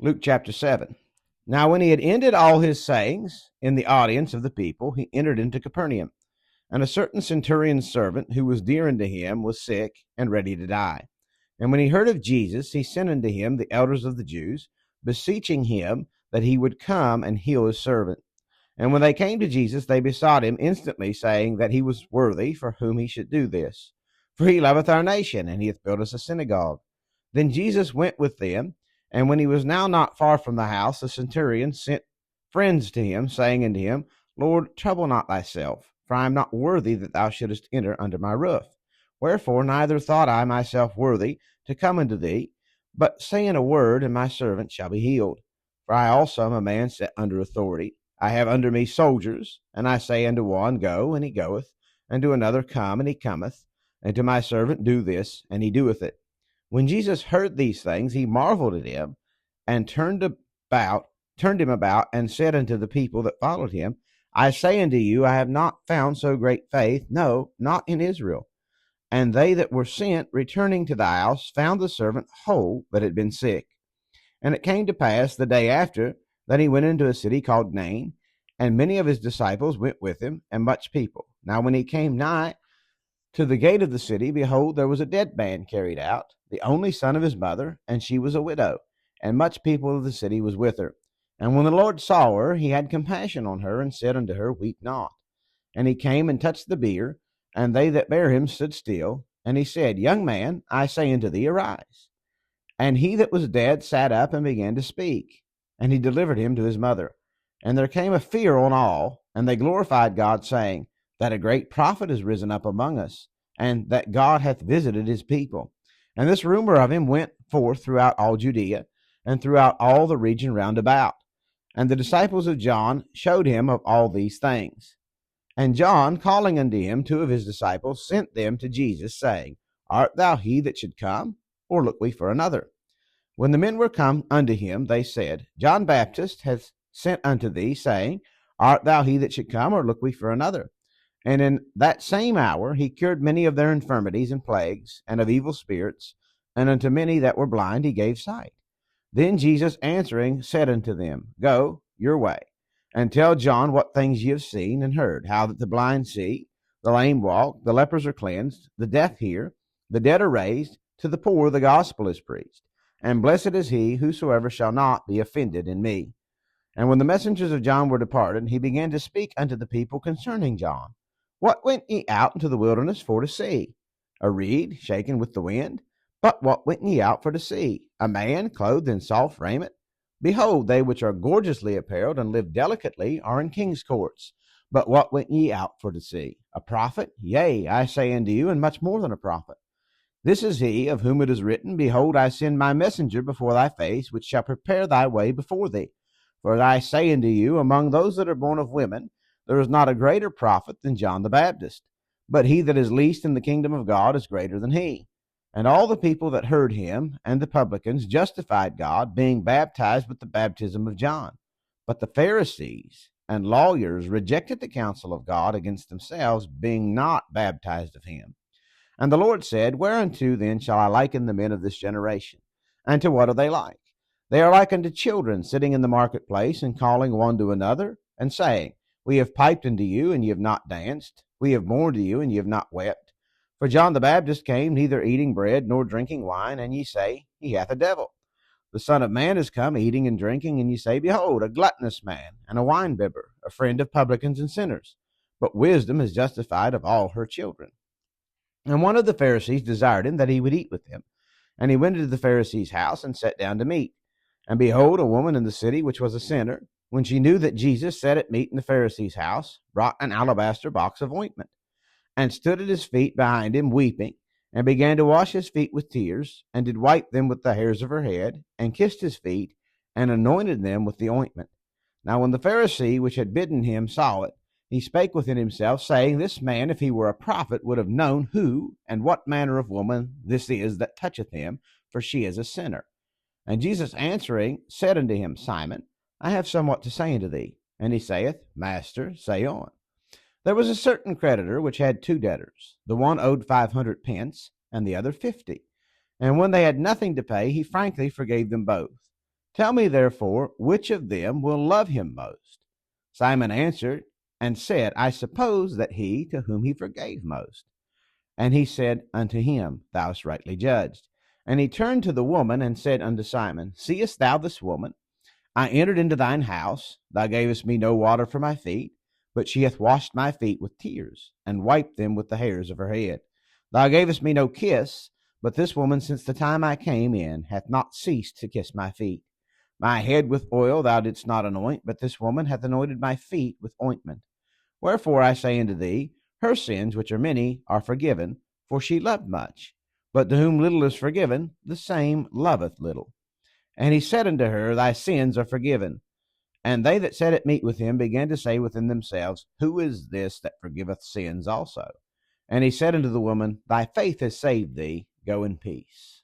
Luke chapter 7. Now when he had ended all his sayings in the audience of the people, he entered into Capernaum. And a certain centurion's servant, who was dear unto him, was sick and ready to die. And when he heard of Jesus, he sent unto him the elders of the Jews, beseeching him that he would come and heal his servant. And when they came to Jesus, they besought him instantly, saying that he was worthy for whom he should do this. For he loveth our nation, and he hath built us a synagogue. Then Jesus went with them, and when he was now not far from the house, the centurion sent friends to him, saying unto him, Lord, trouble not thyself, for I am not worthy that thou shouldest enter under my roof. Wherefore neither thought I myself worthy to come unto thee, but say in a word, and my servant shall be healed. For I also am a man set under authority. I have under me soldiers, and I say unto one, Go, and he goeth, and to another, Come, and he cometh, and to my servant, Do this, and he doeth it. When Jesus heard these things, he marveled at him, and turned him about, and said unto the people that followed him, I say unto you, I have not found so great faith, no, not in Israel. And they that were sent, returning to the house, found the servant whole that had been sick. And it came to pass the day after that he went into a city called Nain, and many of his disciples went with him, and much people. Now when he came nigh to the gate of the city, behold, there was a dead man carried out, the only son of his mother, and she was a widow, and much people of the city was with her. And when the Lord saw her, he had compassion on her, and said unto her, Weep not. And he came and touched the bier, and they that bare him stood still. And he said, Young man, I say unto thee, arise. And he that was dead sat up and began to speak. And he delivered him to his mother. And there came a fear on all, and they glorified God, saying, That a great prophet is risen up among us, and that God hath visited his people. And this rumor of him went forth throughout all Judea, and throughout all the region round about. And the disciples of John showed him of all these things. And John, calling unto him 2 of his disciples, sent them to Jesus, saying, Art thou he that should come, or look we for another? When the men were come unto him, they said, John Baptist hath sent unto thee, saying, Art thou he that should come, or look we for another? And in that same hour he cured many of their infirmities and plagues, and of evil spirits, and unto many that were blind he gave sight. Then Jesus answering said unto them, Go your way, and tell John what things ye have seen and heard, how that the blind see, the lame walk, the lepers are cleansed, the deaf hear, the dead are raised, to the poor the gospel is preached. And blessed is he whosoever shall not be offended in me. And when the messengers of John were departed, he began to speak unto the people concerning John. What went ye out into the wilderness for to see? A reed shaken with the wind? But what went ye out for to see? A man clothed in soft raiment? Behold, they which are gorgeously apparelled and live delicately are in king's courts. But what went ye out for to see? A prophet? Yea, I say unto you, and much more than a prophet. This is he of whom it is written, Behold, I send my messenger before thy face, which shall prepare thy way before thee. For I say unto you, among those that are born of women, there is not a greater prophet than John the Baptist. But he that is least in the kingdom of God is greater than he. And all the people that heard him, and the publicans, justified God, being baptized with the baptism of John. But the Pharisees and lawyers rejected the counsel of God against themselves, being not baptized of him. And the Lord said, Whereunto then shall I liken the men of this generation? And to what are they like? They are like unto children sitting in the marketplace, and calling one to another, and saying, We have piped unto you, and ye have not danced. We have mourned to you, and ye have not wept. For John the Baptist came neither eating bread nor drinking wine, and ye say, He hath a devil. The Son of Man is come eating and drinking, and ye say, Behold, a gluttonous man, and a winebibber, a friend of publicans and sinners. But wisdom is justified of all her children. And one of the Pharisees desired him that he would eat with him. And he went into the Pharisee's house, and sat down to meat. And behold, a woman in the city, which was a sinner, when she knew that Jesus sat at meat in the Pharisee's house, brought an alabaster box of ointment, and stood at his feet behind him, weeping, and began to wash his feet with tears, and did wipe them with the hairs of her head, and kissed his feet, and anointed them with the ointment. Now when the Pharisee which had bidden him saw it, he spake within himself, saying, This man, if he were a prophet, would have known who and what manner of woman this is that toucheth him, for she is a sinner. And Jesus answering said unto him, Simon, I have somewhat to say unto thee. And he saith, Master, say on. There was a certain creditor which had 2 debtors. The one owed 500 pence, and the other 50. And when they had nothing to pay, he frankly forgave them both. Tell me, therefore, which of them will love him most? Simon answered and said, I suppose that he to whom he forgave most. And he said unto him, Thou hast rightly judged. And he turned to the woman and said unto Simon, Seest thou this woman? I entered into thine house. Thou gavest me no water for my feet, but she hath washed my feet with tears, and wiped them with the hairs of her head. Thou gavest me no kiss, but this woman, since the time I came in, hath not ceased to kiss my feet. My head with oil thou didst not anoint, but this woman hath anointed my feet with ointment. Wherefore I say unto thee, her sins, which are many, are forgiven, for she loved much. But to whom little is forgiven, the same loveth little. And he said unto her, Thy sins are forgiven. And they that sat at meat with him began to say within themselves, Who is this that forgiveth sins also? And he said unto the woman, Thy faith has saved thee. Go in peace.